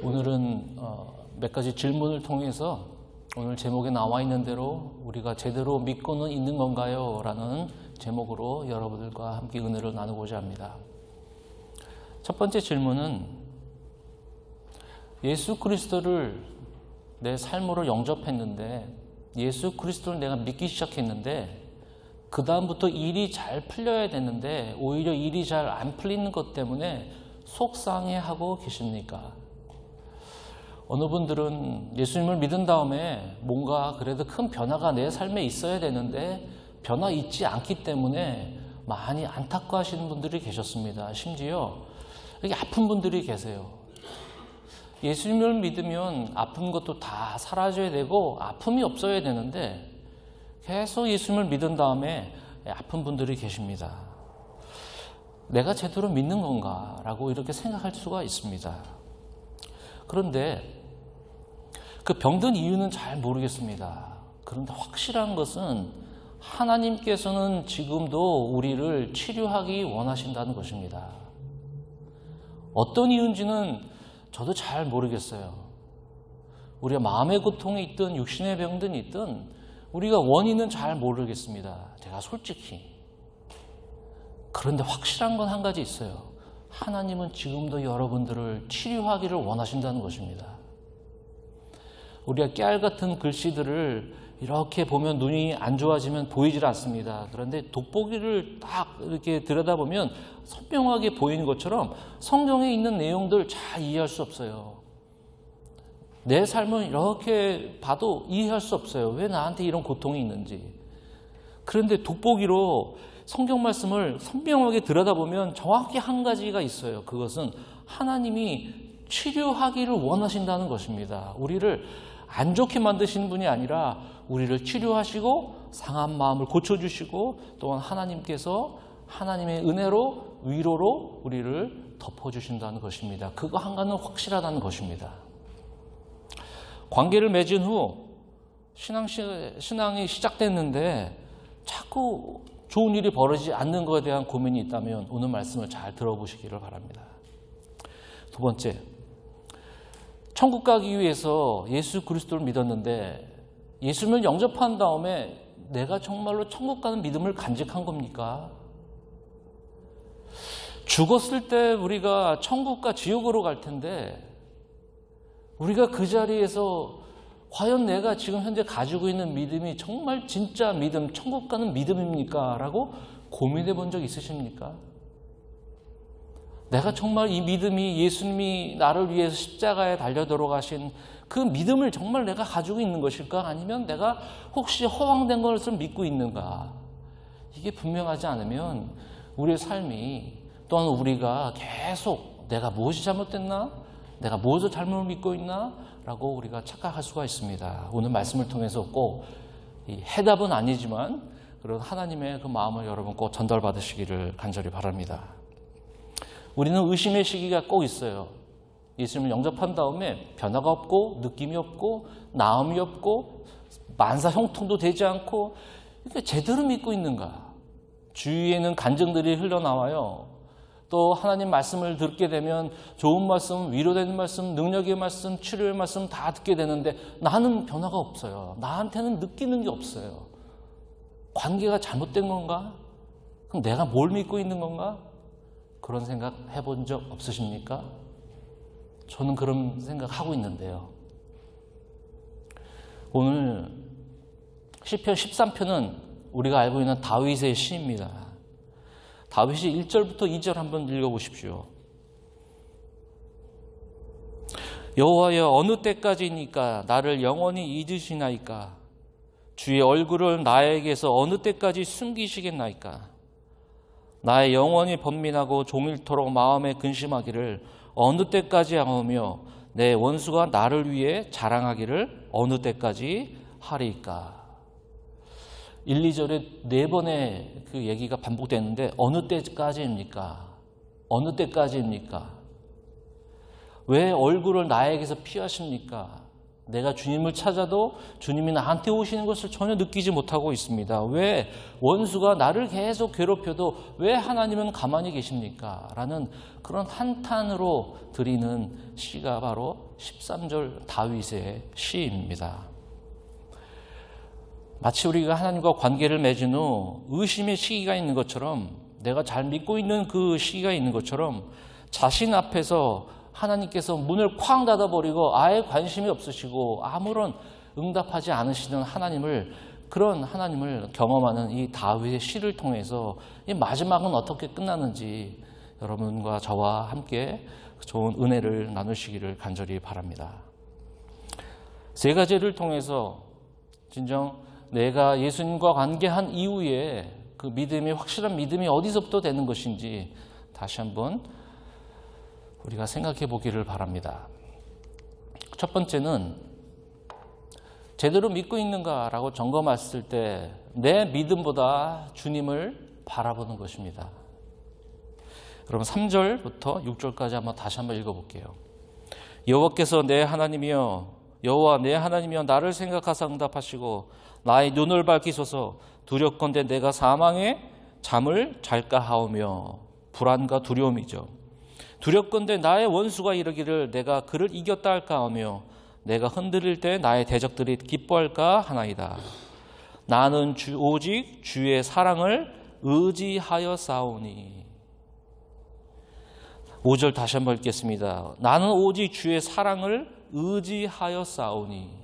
오늘은 몇 가지 질문을 통해서 오늘 제목에 나와 있는 대로 우리가 제대로 믿고는 있는 건가요? 라는 제목으로 여러분들과 함께 은혜를 나누고자 합니다. 첫 번째 질문은 예수 그리스도를 내 삶으로 영접했는데 예수 그리스도를 내가 믿기 시작했는데 그 다음부터 일이 잘 풀려야 되는데 오히려 일이 잘 안 풀리는 것 때문에 속상해하고 계십니까? 어느 분들은 예수님을 믿은 다음에 뭔가 그래도 큰 변화가 내 삶에 있어야 되는데 변화 있지 않기 때문에 많이 안타까워하시는 분들이 계셨습니다. 심지어 여기 아픈 분들이 계세요. 예수님을 믿으면 아픈 것도 다 사라져야 되고 아픔이 없어야 되는데 계속 예수님을 믿은 다음에 아픈 분들이 계십니다. 내가 제대로 믿는 건가? 라고 이렇게 생각할 수가 있습니다. 그런데 그 병든 이유는 잘 모르겠습니다. 그런데 확실한 것은 하나님께서는 지금도 우리를 치료하기 원하신다는 것입니다. 어떤 이유인지는 저도 잘 모르겠어요. 우리가 마음의 고통이 있든 육신의 병든이 있든 우리가 원인은 잘 모르겠습니다. 제가 솔직히. 그런데 확실한 건 한 가지 있어요. 하나님은 지금도 여러분들을 치료하기를 원하신다는 것입니다. 우리가 깨알 같은 글씨들을 이렇게 보면 눈이 안 좋아지면 보이질 않습니다. 그런데 돋보기를 딱 이렇게 들여다보면 선명하게 보이는 것처럼 성경에 있는 내용들 잘 이해할 수 없어요. 내 삶을 이렇게 봐도 이해할 수 없어요. 왜 나한테 이런 고통이 있는지. 그런데 돋보기로 성경 말씀을 선명하게 들여다보면 정확히 한 가지가 있어요. 그것은 하나님이 치료하기를 원하신다는 것입니다. 우리를 안 좋게 만드시는 분이 아니라 우리를 치료하시고 상한 마음을 고쳐주시고 또한 하나님께서 하나님의 은혜로 위로로 우리를 덮어주신다는 것입니다. 그거 한 가지는 확실하다는 것입니다. 관계를 맺은 후 신앙이 시작됐는데 자꾸 좋은 일이 벌어지지 않는 것에 대한 고민이 있다면 오늘 말씀을 잘 들어보시기를 바랍니다. 두 번째, 천국 가기 위해서 예수 그리스도를 믿었는데 예수님을 영접한 다음에 내가 정말로 천국 가는 믿음을 간직한 겁니까? 죽었을 때 우리가 천국과 지옥으로 갈 텐데 우리가 그 자리에서 과연 내가 지금 현재 가지고 있는 믿음이 정말 진짜 믿음, 천국 가는 믿음입니까? 라고 고민해 본 적 있으십니까? 내가 정말 이 믿음이 예수님이 나를 위해서 십자가에 달려 들어가신 그 믿음을 정말 내가 가지고 있는 것일까? 아니면 내가 혹시 허황된 것을 믿고 있는가? 이게 분명하지 않으면 우리의 삶이 또한 우리가 계속 내가 무엇이 잘못됐나? 내가 무엇을 잘못 믿고 있나? 라고 우리가 착각할 수가 있습니다. 오늘 말씀을 통해서 꼭 해답은 아니지만 그런 하나님의 그 마음을 여러분 꼭 전달받으시기를 간절히 바랍니다. 우리는 의심의 시기가 꼭 있어요. 예수님을 영접한 다음에 변화가 없고 느낌이 없고 나음이 없고 만사 형통도 되지 않고 이렇게 제대로 믿고 있는가? 주위에는 간증들이 흘러나와요. 또 하나님 말씀을 듣게 되면 좋은 말씀, 위로되는 말씀, 능력의 말씀, 치료의 말씀 다 듣게 되는데 나는 변화가 없어요. 나한테는 느끼는 게 없어요. 관계가 잘못된 건가? 그럼 내가 뭘 믿고 있는 건가? 그런 생각 해본 적 없으십니까? 저는 그런 생각 하고 있는데요. 오늘 시편 13편은 우리가 알고 있는 다윗의 시입니다. 다윗이 1절부터 2절 한번 읽어보십시오. 여호와여 어느 때까지니까 나를 영원히 잊으시나이까? 주의 얼굴을 나에게서 어느 때까지 숨기시겠나이까? 나의 영혼이 번민하고 종일토록 마음에 근심하기를 어느 때까지 하오며 내 원수가 나를 위해 자랑하기를 어느 때까지 하리이까? 1, 2절에 4번의 그 얘기가 반복되는데 어느 때까지입니까? 어느 때까지입니까? 왜 얼굴을 나에게서 피하십니까? 내가 주님을 찾아도 주님이 나한테 오시는 것을 전혀 느끼지 못하고 있습니다. 왜 원수가 나를 계속 괴롭혀도 왜 하나님은 가만히 계십니까? 라는 그런 한탄으로 드리는 시가 바로 13절 다윗의 시입니다. 마치 우리가 하나님과 관계를 맺은 후 의심의 시기가 있는 것처럼, 내가 잘 믿고 있는 그 시기가 있는 것처럼 자신 앞에서 하나님께서 문을 쾅 닫아버리고 아예 관심이 없으시고 아무런 응답하지 않으시는 하나님을, 그런 하나님을 경험하는 이 다윗의 시를 통해서 이 마지막은 어떻게 끝나는지 여러분과 저와 함께 좋은 은혜를 나누시기를 간절히 바랍니다. 세 가지를 통해서 진정 내가 예수님과 관계한 이후에 그 믿음이, 확실한 믿음이 어디서부터 되는 것인지 다시 한번 우리가 생각해 보기를 바랍니다. 첫 번째는 제대로 믿고 있는가라고 점검했을 때 내 믿음보다 주님을 바라보는 것입니다. 여러분 3절부터 6절까지 한번 다시 한번 읽어볼게요. 여호와께서 내 하나님이여, 여호와 내 하나님이여, 나를 생각하사 응답하시고 나의 눈을 밝히소서. 두렵건대 내가 사망의 잠을 잘까 하오며. 불안과 두려움이죠. 두렵건대 나의 원수가 이르기를 내가 그를 이겼다 할까 하며, 내가 흔들릴 때 나의 대적들이 기뻐할까 하나이다. 나는 오직 주의 사랑을 의지하여 싸우니. 5절 다시 한번 읽겠습니다. 나는 오직 주의 사랑을 의지하여 싸우니.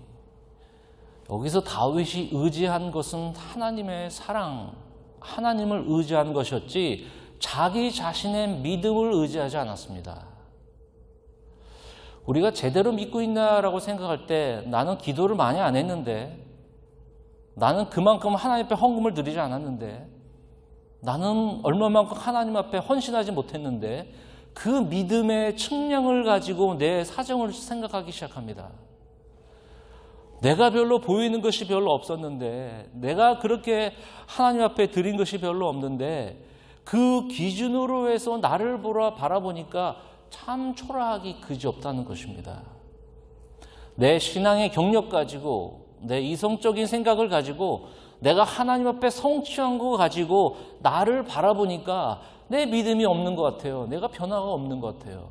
여기서 다윗이 의지한 것은 하나님의 사랑, 하나님을 의지한 것이었지 자기 자신의 믿음을 의지하지 않았습니다. 우리가 제대로 믿고 있나라고 생각할 때 나는 기도를 많이 안 했는데, 나는 그만큼 하나님 앞에 헌금을 드리지 않았는데, 나는 얼마만큼 하나님 앞에 헌신하지 못했는데, 그 믿음의 측량을 가지고 내 사정을 생각하기 시작합니다. 내가 별로 보이는 것이 별로 없었는데, 내가 그렇게 하나님 앞에 드린 것이 별로 없는데, 그 기준으로 해서 나를 바라보니까 참 초라하기 그지없다는 것입니다. 내 신앙의 경력 가지고, 내 이성적인 생각을 가지고, 내가 하나님 앞에 성취한 거 가지고 나를 바라보니까 내 믿음이 없는 것 같아요. 내가 변화가 없는 것 같아요.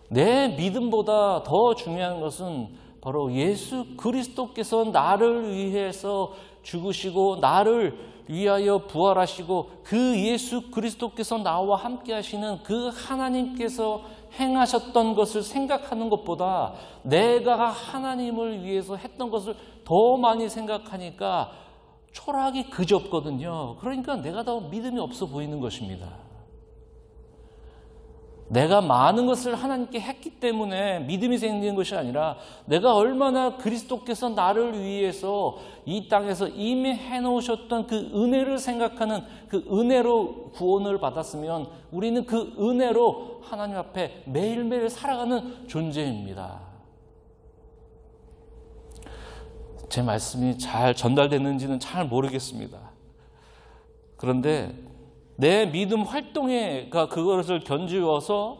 내 믿음보다 더 중요한 것은 바로 예수 그리스도께서 나를 위해서 죽으시고 나를 위하여 부활하시고 그 예수 그리스도께서 나와 함께 하시는 그 하나님께서 행하셨던 것을 생각하는 것보다 내가 하나님을 위해서 했던 것을 더 많이 생각하니까 초라하기 그지없거든요. 그러니까 내가 더 믿음이 없어 보이는 것입니다. 내가 많은 것을 하나님께 했기 때문에 믿음이 생기는 것이 아니라 내가 얼마나 그리스도께서 나를 위해서 이 땅에서 이미 해놓으셨던 그 은혜를 생각하는, 그 은혜로 구원을 받았으면 우리는 그 은혜로 하나님 앞에 매일매일 살아가는 존재입니다. 제 말씀이 잘 전달됐는지는 잘 모르겠습니다. 그런데 내 믿음 활동에가 그것을 견주어서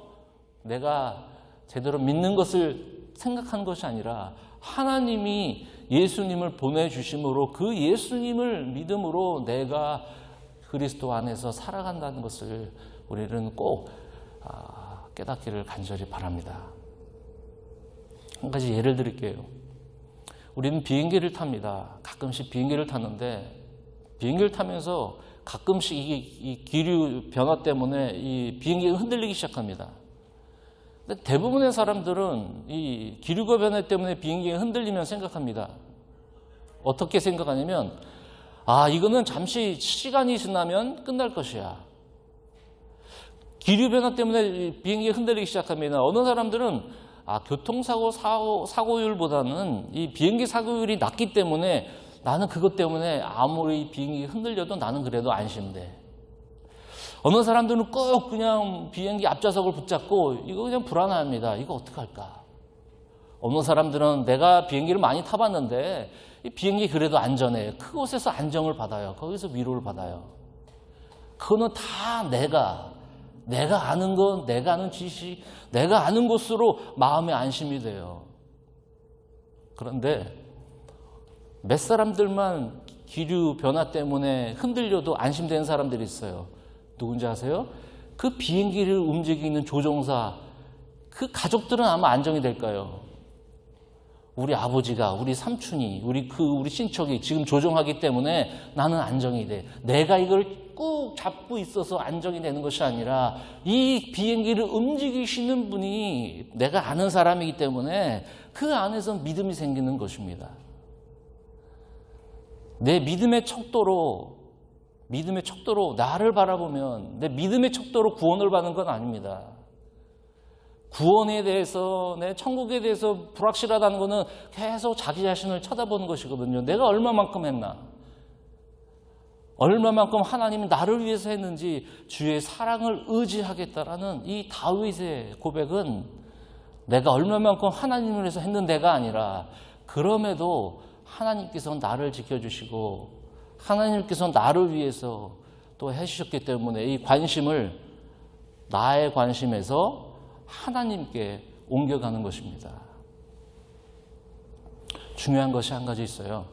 내가 제대로 믿는 것을 생각하는 것이 아니라 하나님이 예수님을 보내주심으로 그 예수님을 믿음으로 내가 그리스도 안에서 살아간다는 것을 우리는 꼭 깨닫기를 간절히 바랍니다. 한 가지 예를 드릴게요. 우리는 비행기를 탑니다. 가끔씩 비행기를 타는데 비행기를 타면서 가끔씩 이 기류 변화 때문에 이 비행기가 흔들리기 시작합니다. 근데 대부분의 사람들은 이 기류가 변화 때문에 비행기가 흔들리면 생각합니다. 어떻게 생각하냐면, 이거는 잠시 시간이 지나면 끝날 것이야. 기류 변화 때문에 비행기가 흔들리기 시작합니다. 어느 사람들은 교통사고 사고율보다는 이 비행기 사고율이 낮기 때문에 나는 그것 때문에 아무리 비행기 흔들려도 나는 그래도 안심돼. 어느 사람들은 꼭 그냥 비행기 앞좌석을 붙잡고 이거 그냥 불안합니다. 이거 어떡할까? 어느 사람들은 내가 비행기를 많이 타봤는데 이 비행기 그래도 안전해. 그곳에서 안정을 받아요. 거기서 위로를 받아요. 그거는 다 내가 아는 건, 내가 아는 지식, 내가 아는 것으로 마음의 안심이 돼요. 그런데 몇 사람들만 기류 변화 때문에 흔들려도 안심되는 사람들이 있어요. 누군지 아세요? 그 비행기를 움직이는 조종사, 그 가족들은 아마 안정이 될까요? 우리 아버지가, 우리 삼촌이, 우리 친척이 지금 조종하기 때문에 나는 안정이 돼. 내가 이걸 꾹 잡고 있어서 안정이 되는 것이 아니라 이 비행기를 움직이시는 분이 내가 아는 사람이기 때문에 그 안에서 믿음이 생기는 것입니다. 내 믿음의 척도로 나를 바라보면 내 믿음의 척도로 구원을 받는 건 아닙니다. 구원에 대해서, 내 천국에 대해서 불확실하다는 것은 계속 자기 자신을 쳐다보는 것이거든요. 내가 얼마만큼 했나? 얼마만큼 하나님은 나를 위해서 했는지 주의 사랑을 의지하겠다라는 이 다윗의 고백은 내가 얼마만큼 하나님을 위해서 했는데가 아니라 그럼에도 하나님께서 나를 지켜주시고 하나님께서 나를 위해서 또 해주셨기 때문에 이 관심을 나의 관심에서 하나님께 옮겨가는 것입니다. 중요한 것이 한 가지 있어요.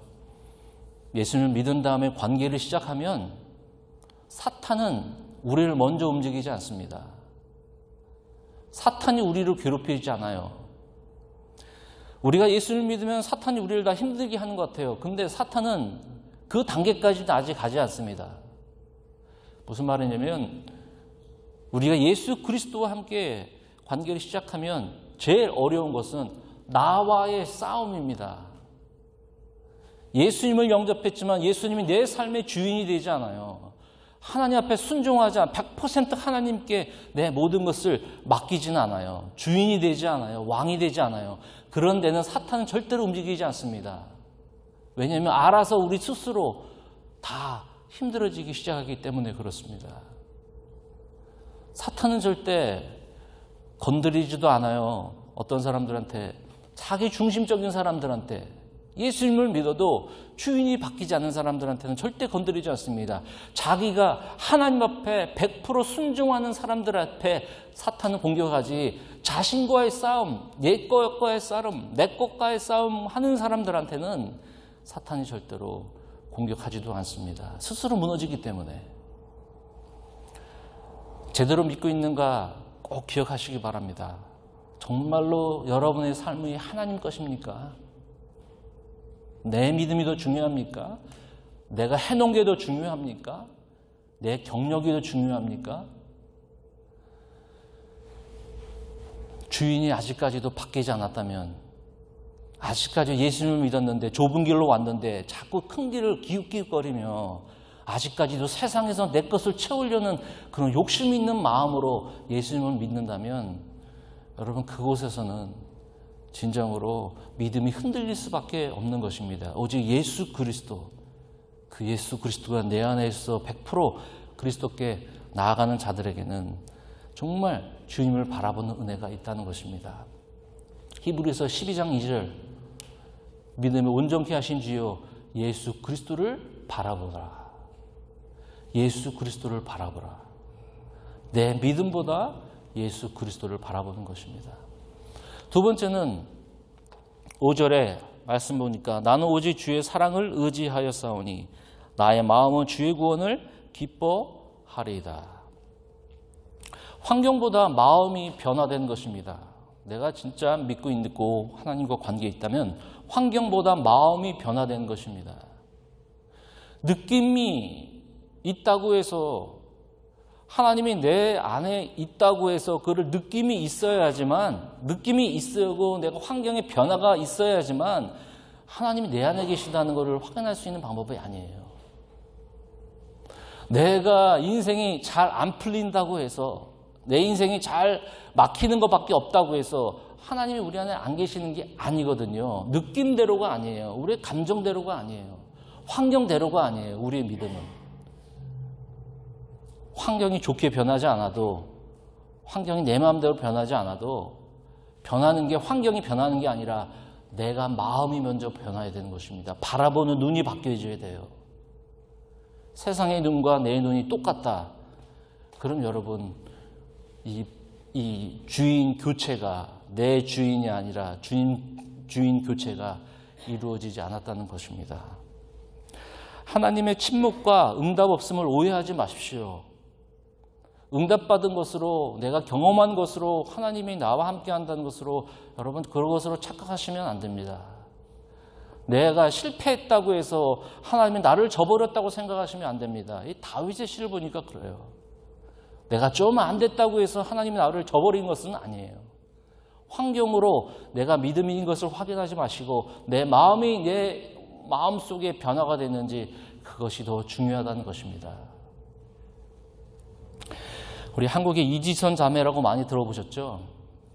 예수님을 믿은 다음에 관계를 시작하면 사탄은 우리를 먼저 움직이지 않습니다. 사탄이 우리를 괴롭히지 않아요. 우리가 예수를 믿으면 사탄이 우리를 다 힘들게 하는 것 같아요. 근데 사탄은 그 단계까지는 아직 가지 않습니다. 무슨 말이냐면 우리가 예수 그리스도와 함께 관계를 시작하면 제일 어려운 것은 나와의 싸움입니다. 예수님을 영접했지만 예수님이 내 삶의 주인이 되지 않아요. 하나님 앞에 순종하지 않아 100% 하나님께 내 모든 것을 맡기지는 않아요. 주인이 되지 않아요. 왕이 되지 않아요. 그런 데는 사탄은 절대로 움직이지 않습니다. 왜냐하면 알아서 우리 스스로 다 힘들어지기 시작하기 때문에 그렇습니다. 사탄은 절대 건드리지도 않아요. 어떤 사람들한테, 자기 중심적인 사람들한테, 예수님을 믿어도 주인이 바뀌지 않는 사람들한테는 절대 건드리지 않습니다. 자기가 하나님 앞에 100% 순종하는 사람들 앞에 사탄은 공격하지, 자신과의 싸움, 내 것과의 싸움, 내 것과의 싸움 하는 사람들한테는 사탄이 절대로 공격하지도 않습니다. 스스로 무너지기 때문에. 제대로 믿고 있는가 꼭 기억하시기 바랍니다. 정말로 여러분의 삶이 하나님 것입니까? 내 믿음이 더 중요합니까? 내가 해놓은 게 더 중요합니까? 내 경력이 더 중요합니까? 주인이 아직까지도 바뀌지 않았다면, 아직까지 예수님을 믿었는데 좁은 길로 왔는데 자꾸 큰 길을 기웃기웃거리며 아직까지도 세상에서 내 것을 채우려는 그런 욕심 있는 마음으로 예수님을 믿는다면 여러분 그곳에서는 진정으로 믿음이 흔들릴 수밖에 없는 것입니다. 오직 예수 그리스도, 그 예수 그리스도가 내 안에 있어 100% 그리스도께 나아가는 자들에게는 정말 주님을 바라보는 은혜가 있다는 것입니다. 히브리서 12장 2절, 믿음을 온전케 하신 주여 예수 그리스도를 바라보라. 예수 그리스도를 바라보라. 내 믿음보다 예수 그리스도를 바라보는 것입니다. 두 번째는 5절에 말씀 보니까 나는 오직 주의 사랑을 의지하였사오니 나의 마음은 주의 구원을 기뻐하리이다. 환경보다 마음이 변화된 것입니다. 내가 진짜 믿고 있고 하나님과 관계에 있다면 환경보다 마음이 변화된 것입니다. 느낌이 있다고 해서, 하나님이 내 안에 있다고 해서 그를 느낌이 있어야지만, 느낌이 있어고 내가 환경에 변화가 있어야지만 하나님이 내 안에 계시다는 것을 확인할 수 있는 방법이 아니에요. 내가 인생이 잘 안 풀린다고 해서, 내 인생이 잘 막히는 것밖에 없다고 해서 하나님이 우리 안에 안 계시는 게 아니거든요. 느낌대로가 아니에요. 우리의 감정대로가 아니에요. 환경대로가 아니에요. 우리의 믿음은. 환경이 좋게 변하지 않아도, 환경이 내 마음대로 변하지 않아도 변하는 게 환경이 변하는 게 아니라 내가 마음이 먼저 변화해야 되는 것입니다. 바라보는 눈이 바뀌어져야 돼요. 세상의 눈과 내 눈이 똑같다. 그럼 여러분 이 주인 교체가 내 주인이 아니라 주인 교체가 이루어지지 않았다는 것입니다. 하나님의 침묵과 응답 없음을 오해하지 마십시오. 응답받은 것으로, 내가 경험한 것으로 하나님이 나와 함께 한다는 것으로 여러분 그런 것으로 착각하시면 안 됩니다. 내가 실패했다고 해서 하나님이 나를 저버렸다고 생각하시면 안 됩니다. 이 다윗의 시를 보니까 그래요. 내가 좀 안 됐다고 해서 하나님이 나를 저버린 것은 아니에요. 환경으로 내가 믿음인 것을 확인하지 마시고 내 마음이 내 마음속에 변화가 됐는지 그것이 더 중요하다는 것입니다. 우리 한국의 이지선 자매라고 많이 들어보셨죠?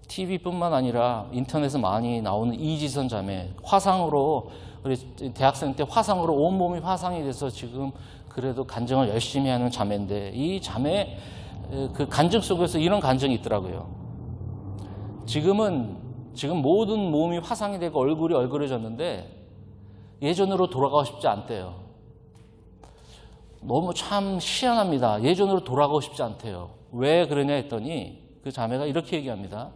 TV뿐만 아니라 인터넷에 많이 나오는 이지선 자매. 화상으로, 우리 대학생 때 화상으로 온몸이 화상이 돼서 지금 그래도 간증을 열심히 하는 자매인데 이 자매 그 간증 속에서 이런 간증이 있더라고요. 지금 모든 몸이 화상이 되고 얼굴이 얼그러졌는데 예전으로 돌아가고 싶지 않대요. 너무 참 희한합니다. 예전으로 돌아가고 싶지 않대요. 왜 그러냐 했더니 그 자매가 이렇게 얘기합니다.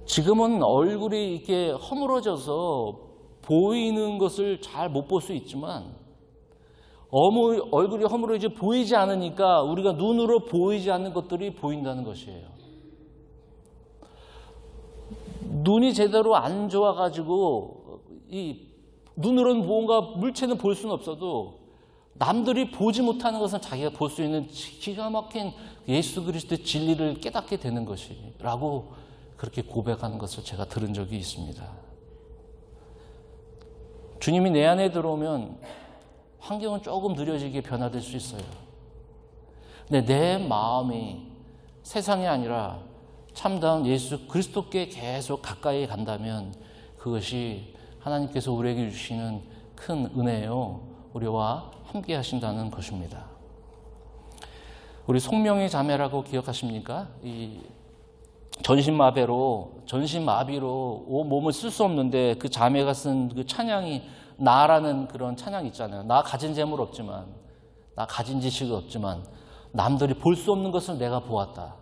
지금은 얼굴이 이렇게 허물어져서 보이는 것을 잘 못 볼 수 있지만 얼굴이 허물어져 보이지 않으니까 우리가 눈으로 보이지 않는 것들이 보인다는 것이에요. 눈이 제대로 안 좋아가지고 이 눈으로는 뭔가 물체는 볼 수는 없어도 남들이 보지 못하는 것은 자기가 볼 수 있는 기가 막힌 예수 그리스도의 진리를 깨닫게 되는 것이라고 그렇게 고백하는 것을 제가 들은 적이 있습니다. 주님이 내 안에 들어오면 환경은 조금 느려지게 변화될 수 있어요. 근데 내 마음이 세상이 아니라 참다운 예수 그리스도께 계속 가까이 간다면 그것이 하나님께서 우리에게 주시는 큰 은혜요. 우리와 함께 하신다는 것입니다. 우리 송명의 자매라고 기억하십니까? 이 전신마비로 온 몸을 쓸 수 없는데 그 자매가 쓴 그 찬양이 나라는 그런 찬양 있잖아요. 나 가진 재물 없지만, 나 가진 지식 없지만 남들이 볼 수 없는 것을 내가 보았다.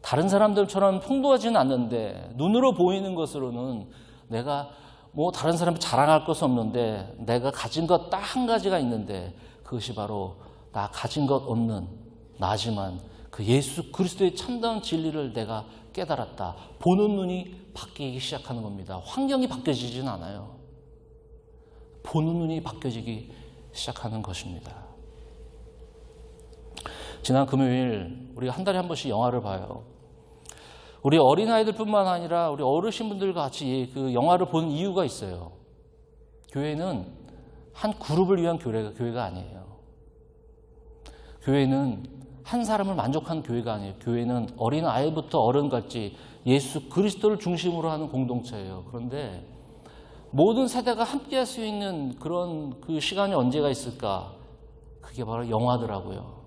다른 사람들처럼 풍부하지는 않는데 눈으로 보이는 것으로는 내가 다른 사람이 자랑할 것은 없는데 내가 가진 것 딱 한 가지가 있는데 그것이 바로 나 가진 것 없는 나지만 그 예수 그리스도의 참다운 진리를 내가 깨달았다. 보는 눈이 바뀌기 시작하는 겁니다. 환경이 바뀌어지진 않아요. 보는 눈이 바뀌어지기 시작하는 것입니다. 지난 금요일 우리가 한 달에 한 번씩 영화를 봐요. 우리 어린아이들뿐만 아니라 우리 어르신분들과 같이 그 영화를 보는 이유가 있어요. 교회는 한 그룹을 위한 교회가 아니에요. 교회는 한 사람을 만족하는 교회가 아니에요. 교회는 어린아이부터 어른까지 예수 그리스도를 중심으로 하는 공동체예요. 그런데 모든 세대가 함께 할 수 있는 그런 그 시간이 언제가 있을까? 그게 바로 영화더라고요.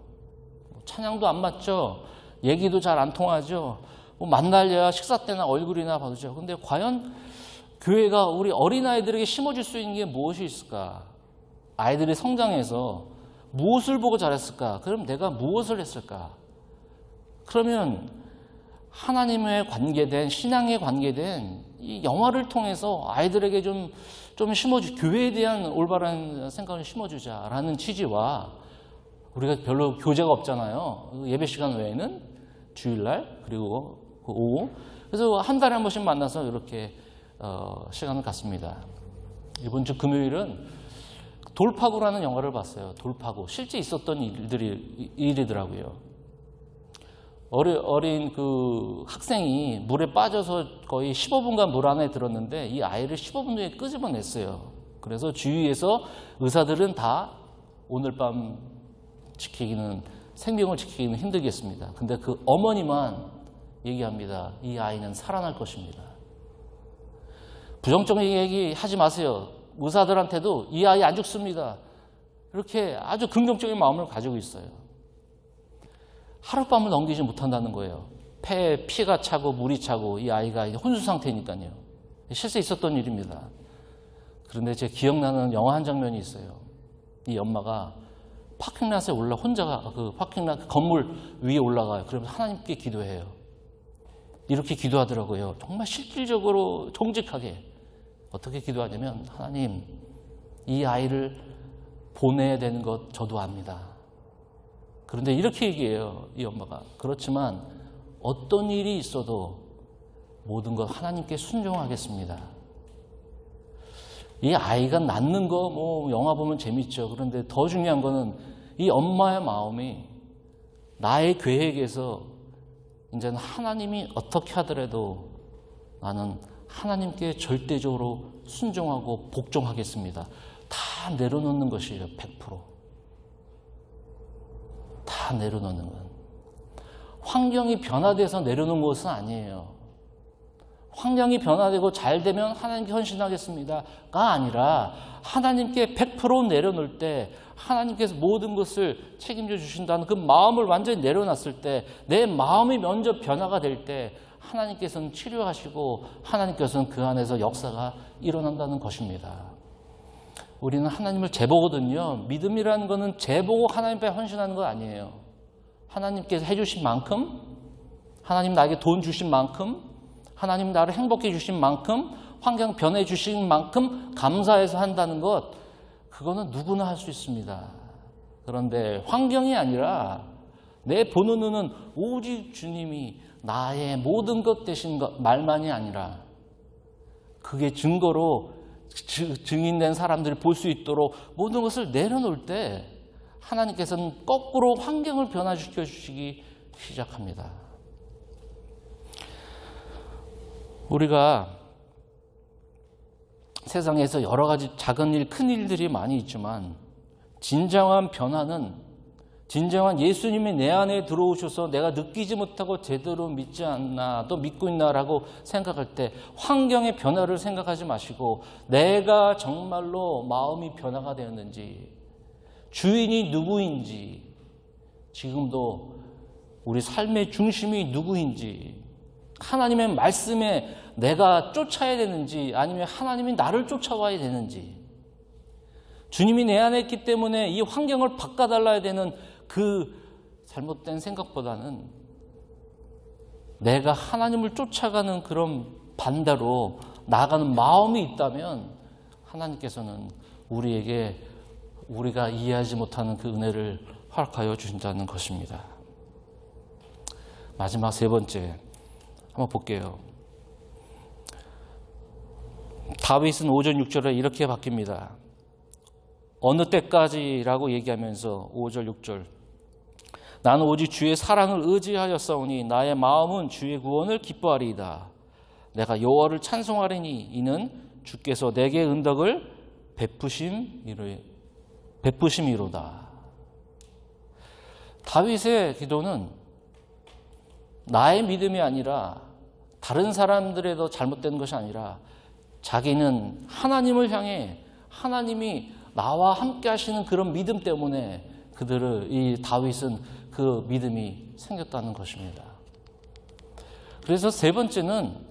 찬양도 안 맞죠? 얘기도 잘 안 통하죠? 만날려야 식사 때나 얼굴이나 봐도죠. 근데 과연 교회가 우리 어린아이들에게 심어줄 수 있는 게 무엇이 있을까? 아이들이 성장해서 무엇을 보고 자랐을까? 그럼 내가 무엇을 했을까? 그러면 하나님에 관계된, 신앙에 관계된 이 영화를 통해서 아이들에게 좀 교회에 대한 올바른 생각을 심어주자라는 취지와 우리가 별로 교제가 없잖아요. 예배 시간 외에는 주일날 그리고 그 오후. 그래서 한 달에 한 번씩 만나서 이렇게 시간을 갖습니다. 이번 주 금요일은 돌파구라는 영화를 봤어요. 돌파구. 실제 있었던 일이더라고요. 어린 그 학생이 물에 빠져서 거의 15분간 물 안에 들었는데 이 아이를 15분 후에 끄집어냈어요. 그래서 주위에서 의사들은 다 오늘 밤 생명을 지키기는 힘들겠습니다. 근데 그 어머니만 얘기합니다. 이 아이는 살아날 것입니다. 부정적인 얘기 하지 마세요. 의사들한테도 이 아이 안 죽습니다. 이렇게 아주 긍정적인 마음을 가지고 있어요. 하룻밤을 넘기지 못한다는 거예요. 폐에 피가 차고 물이 차고 이 아이가 혼수 상태니까요. 실제 있었던 일입니다. 그런데 제 기억나는 영화 한 장면이 있어요. 이 엄마가 파킹랏에 혼자가 그 파킹랏 건물 위에 올라가요. 그러면서 하나님께 기도해요. 이렇게 기도하더라고요. 정말 실질적으로 정직하게. 어떻게 기도하냐면, 하나님, 이 아이를 보내야 되는 것 저도 압니다. 그런데 이렇게 얘기해요, 이 엄마가. 그렇지만 어떤 일이 있어도 모든 것 하나님께 순종하겠습니다. 이 아이가 낳는 거 뭐 영화 보면 재밌죠. 그런데 더 중요한 거는 이 엄마의 마음이 나의 계획에서 이제는 하나님이 어떻게 하더라도 나는 하나님께 절대적으로 순종하고 복종하겠습니다. 다 내려놓는 것이에요. 100%. 다 내려놓는 건. 환경이 변화돼서 내려놓은 것은 아니에요. 환경이 변화되고 잘 되면 하나님께 헌신하겠습니다가 아니라 하나님께 100% 내려놓을 때 하나님께서 모든 것을 책임져 주신다는 그 마음을 완전히 내려놨을 때 내 마음이 먼저 변화가 될 때 하나님께서는 치료하시고 하나님께서는 그 안에서 역사가 일어난다는 것입니다. 우리는 하나님을 재보거든요. 믿음이라는 것은 재보고 하나님 앞에 헌신하는 거 아니에요. 하나님께서 해주신 만큼, 하나님 나에게 돈 주신 만큼, 하나님 나를 행복해 주신 만큼, 환경 변해 주신 만큼 감사해서 한다는 것, 그거는 누구나 할 수 있습니다. 그런데 환경이 아니라 내 보는 눈은 오직 주님이 나의 모든 것 되신 것 말만이 아니라 그게 증거로 증인된 사람들이 볼 수 있도록 모든 것을 내려놓을 때 하나님께서는 거꾸로 환경을 변화시켜 주시기 시작합니다. 우리가 세상에서 여러 가지 작은 일, 큰 일들이 많이 있지만 진정한 변화는 진정한 예수님이 내 안에 들어오셔서 내가 느끼지 못하고 제대로 믿지 않나 또 믿고 있나라고 생각할 때 환경의 변화를 생각하지 마시고 내가 정말로 마음이 변화가 되었는지 주인이 누구인지 지금도 우리 삶의 중심이 누구인지 하나님의 말씀에 내가 쫓아야 되는지 아니면 하나님이 나를 쫓아와야 되는지 주님이 내 안에 있기 때문에 이 환경을 바꿔달라야 되는 그 잘못된 생각보다는 내가 하나님을 쫓아가는 그런 반대로 나아가는 마음이 있다면 하나님께서는 우리에게 우리가 이해하지 못하는 그 은혜를 허락하여 주신다는 것입니다. 마지막 세 번째 한번 볼게요. 다윗은 5절 6절에 이렇게 바뀝니다. 어느 때까지라고 얘기하면서 5절 6절 나는 오직 주의 사랑을 의지하였사오니 나의 마음은 주의 구원을 기뻐하리이다. 내가 여호와를 찬송하리니 이는 주께서 내게 은덕을 베푸심이로다. 다윗의 기도는 나의 믿음이 아니라 다른 사람들에도 잘못된 것이 아니라 자기는 하나님을 향해 하나님이 나와 함께 하시는 그런 믿음 때문에 이 다윗은 그 믿음이 생겼다는 것입니다. 그래서 세 번째는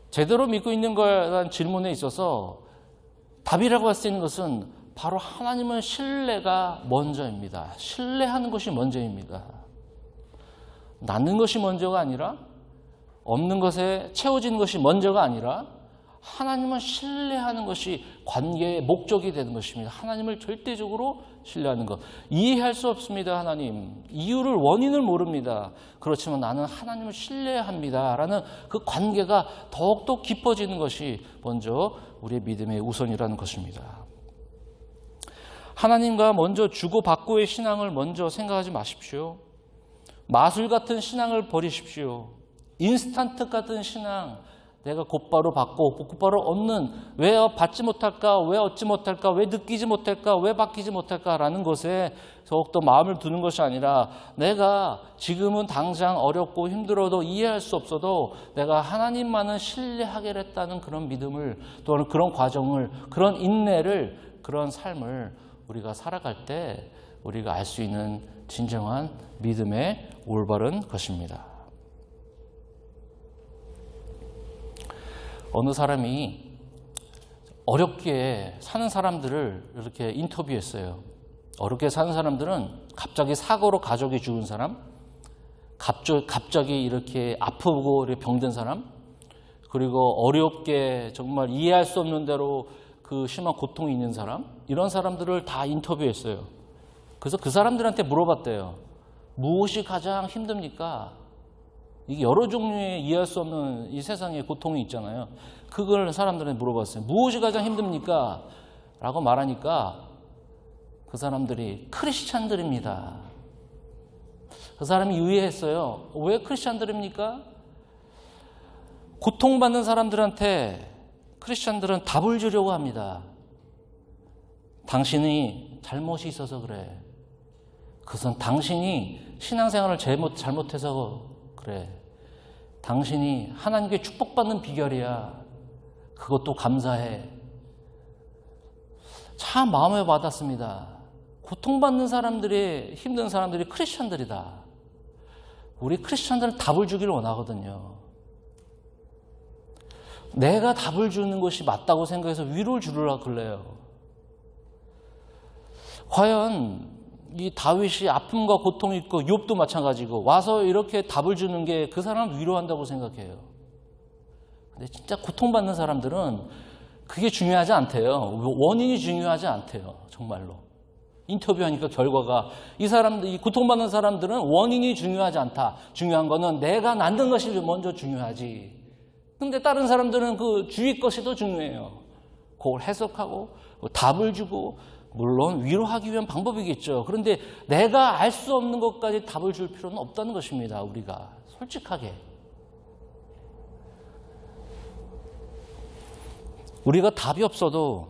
제대로 믿고 있는 거에 대한 질문에 있어서 답이라고 할 수 있는 것은 바로 하나님은 신뢰가 먼저입니다. 신뢰하는 것이 먼저입니다. 낳는 것이 먼저가 아니라 없는 것에 채워지는 것이 먼저가 아니라 하나님은 신뢰하는 것이 관계의 목적이 되는 것입니다. 하나님을 절대적으로 신뢰하는 것. 이해할 수 없습니다. 하나님. 이유를 원인을 모릅니다. 그렇지만 나는 하나님을 신뢰합니다. 라는 그 관계가 더욱더 깊어지는 것이 먼저 우리의 믿음의 우선이라는 것입니다. 하나님과 먼저 주고받고의 신앙을 먼저 생각하지 마십시오. 마술 같은 신앙을 버리십시오. 인스턴트 같은 신앙, 내가 곧바로 받고 곧바로 얻는 왜 받지 못할까, 왜 얻지 못할까, 왜 느끼지 못할까, 왜 바뀌지 못할까라는 것에 더욱더 마음을 두는 것이 아니라 내가 지금은 당장 어렵고 힘들어도 이해할 수 없어도 내가 하나님만은 신뢰하겠다는 그런 믿음을 또는 그런 과정을 그런 인내를 그런 삶을 우리가 살아갈 때 우리가 알 수 있는 진정한 믿음의 올바른 것입니다. 어느 사람이 어렵게 사는 사람들을 이렇게 인터뷰했어요. 어렵게 사는 사람들은 갑자기 사고로 가족이 죽은 사람, 갑자기 이렇게 아프고 병든 사람, 그리고 어렵게 정말 이해할 수 없는 대로 그 심한 고통이 있는 사람, 이런 사람들을 다 인터뷰했어요. 그래서 그 사람들한테 물어봤대요. 무엇이 가장 힘듭니까? 이게 여러 종류의 이해할 수 없는 이 세상에 고통이 있잖아요. 그걸 사람들한테 물어봤어요. 무엇이 가장 힘듭니까? 라고 말하니까 그 사람들이 크리스찬들입니다. 그 사람이 유의했어요. 왜 크리스찬들입니까? 고통받는 사람들한테 크리스찬들은 답을 주려고 합니다. 당신이 잘못이 있어서 그래. 그것은 당신이 신앙생활을 잘못해서 그래. 당신이 하나님께 축복받는 비결이야. 그것도 감사해. 참 마음에 와닿습니다. 고통받는 사람들이, 힘든 사람들이 크리스찬들이다. 우리 크리스찬들은 답을 주기를 원하거든요. 내가 답을 주는 것이 맞다고 생각해서 위로를 주려고 그래요. 과연 이 다윗이 아픔과 고통이 있고 욥도 마찬가지고 와서 이렇게 답을 주는 게 그 사람을 위로한다고 생각해요. 근데 진짜 고통받는 사람들은 그게 중요하지 않대요. 원인이 중요하지 않대요. 정말로. 인터뷰하니까 결과가 이 고통받는 사람들은 원인이 중요하지 않다. 중요한 거는 내가 낳는 것이 먼저 중요하지. 근데 다른 사람들은 그 주위 것이 더 중요해요. 그걸 해석하고 답을 주고 물론 위로하기 위한 방법이겠죠. 그런데 내가 알 수 없는 것까지 답을 줄 필요는 없다는 것입니다. 우리가 솔직하게. 우리가 답이 없어도,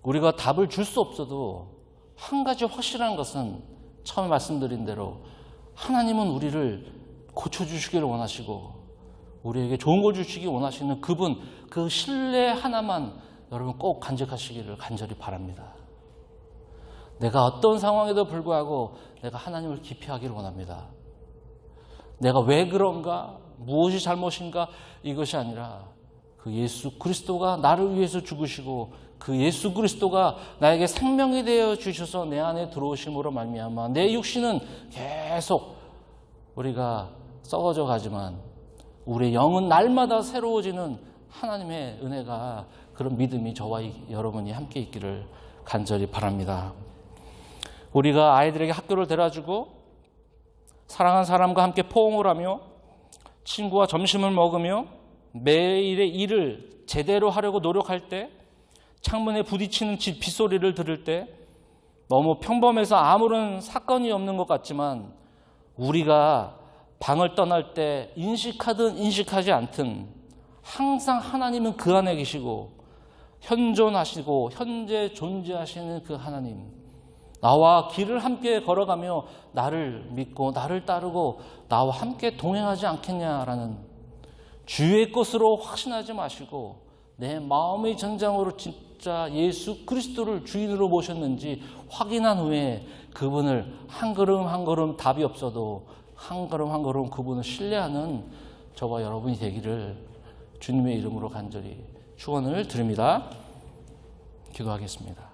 우리가 답을 줄 수 없어도 한 가지 확실한 것은 처음에 말씀드린 대로 하나님은 우리를 고쳐주시기를 원하시고 우리에게 좋은 걸 주시기 원하시는 그분, 그 신뢰 하나만 여러분 꼭 간직하시기를 간절히 바랍니다. 내가 어떤 상황에도 불구하고 내가 하나님을 깊이 하기를 원합니다. 내가 왜 그런가? 무엇이 잘못인가? 이것이 아니라 그 예수 그리스도가 나를 위해서 죽으시고 그 예수 그리스도가 나에게 생명이 되어 주셔서 내 안에 들어오심으로 말미암아 내 육신은 계속 우리가 썩어져 가지만 우리의 영은 날마다 새로워지는 하나님의 은혜가, 그런 믿음이 저와 여러분이 함께 있기를 간절히 바랍니다. 우리가 아이들에게 학교를 데려주고 사랑하는 사람과 함께 포옹을 하며 친구와 점심을 먹으며 매일의 일을 제대로 하려고 노력할 때, 창문에 부딪히는 빗소리를 들을 때, 너무 평범해서 아무런 사건이 없는 것 같지만 우리가 방을 떠날 때 인식하든 인식하지 않든 항상 하나님은 그 안에 계시고 현존하시고 현재 존재하시는 그 하나님, 나와 길을 함께 걸어가며 나를 믿고 나를 따르고 나와 함께 동행하지 않겠냐라는 주의 것으로 확신하지 마시고 내 마음의 전장으로 진짜 예수 그리스도를 주인으로 모셨는지 확인한 후에 그분을 한 걸음 한 걸음 답이 없어도 한 걸음 한 걸음 그분을 신뢰하는 저와 여러분이 되기를 주님의 이름으로 간절히 축원을 드립니다. 기도하겠습니다.